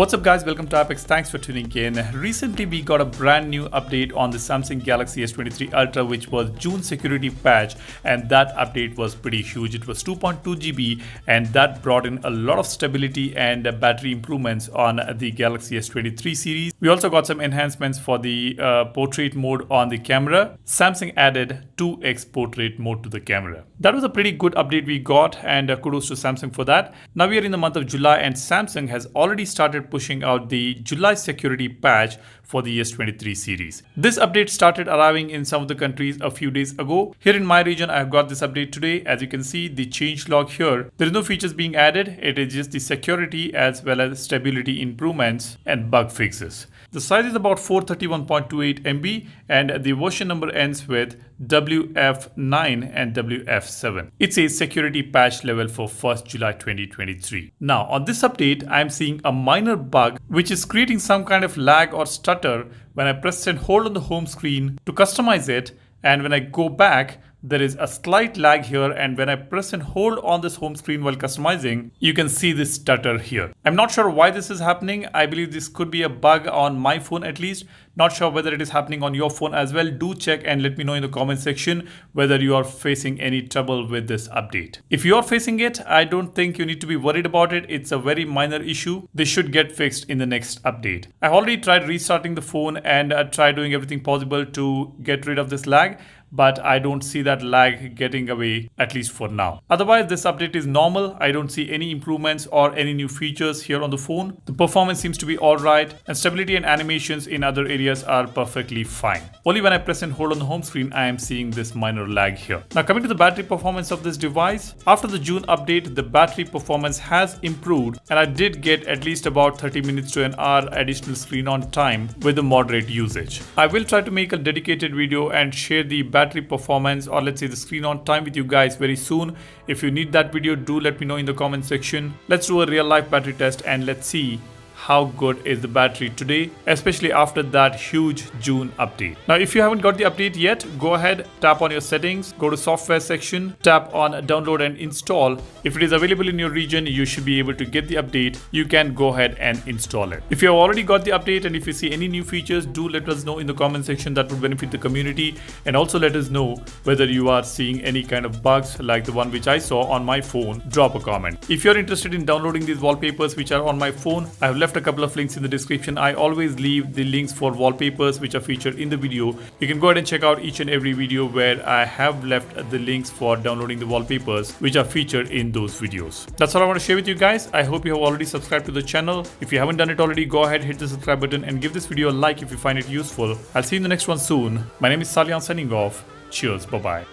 What's up guys, welcome to Apex. Thanks for tuning in. Recently we got a brand new update on the Samsung Galaxy S23 Ultra, which was June security patch, and that update was pretty huge. It was 2.2 GB and that brought in a lot of stability and battery improvements on the Galaxy S23 series. We also got some enhancements for the portrait mode on the camera. Samsung added 2x portrait mode to the camera. That was a pretty good update we got, and kudos to Samsung for that. Now we are in the month of July and Samsung has already started pushing out the July security patch for the S23 series. This update started arriving in some of the countries a few days ago. Here in my region, I have got this update today. As you can see, the change log here, there is no features being added. It is just the security as well as stability improvements and bug fixes. The size is about 431.28 MB and the version number ends with WF9 and WF7. It's a security patch level for 1st July 2023. Now on this update, I'm seeing a minor bug which is creating some kind of lag or stutter when I press and hold on the home screen to customize it, and when I go back, there is a slight lag here, and when I press and hold on this home screen while customizing, you can see this stutter here. I'm not sure why this is happening. I believe this could be a bug on my phone at least. Not sure whether it is happening on your phone as well. Do check and let me know in the comment section whether you are facing any trouble with this update. If you are facing it, I don't think you need to be worried about it. It's a very minor issue. This should get fixed in the next update. I've already tried restarting the phone and tried doing everything possible to get rid of this lag, but I don't see that lag getting away, at least for now. Otherwise, this update is normal. I don't see any improvements or any new features here on the phone. The performance seems to be alright, and stability and animations in other areas are perfectly fine. Only when I press and hold on the home screen, I am seeing this minor lag here. Now coming to the battery performance of this device, after the June update, the battery performance has improved, and I did get at least about 30 minutes to an hour additional screen on time with the moderate usage. I will try to make a dedicated video and share the battery performance, or let's say the screen on time, with you guys very soon. If you need that video, do let me know in the comment section. Let's do a real life battery test and let's see how good is the battery today, especially after that huge June update. Now if you haven't got the update yet, go ahead, tap on your settings, go to software section, tap on download and install. If it is available in your region, you should be able to get the update. You can go ahead and install it. If you have already got the update and if you see any new features, do let us know in the comment section. That would benefit the community, and also let us know whether you are seeing any kind of bugs like the one which I saw on my phone. Drop a comment. If you're interested in downloading these wallpapers which are on my phone, I have left a couple of links in the description. I always leave the links for wallpapers which are featured in the video. You can go ahead and check out each and every video where I have left the links for downloading the wallpapers which are featured in those videos. That's all I want to share with you guys. I hope you have already subscribed to the channel. If you haven't done it already, go ahead, hit the subscribe button and give this video a like if you find it useful. I'll see you in the next one soon. My name is Salian, signing off. Cheers, bye bye.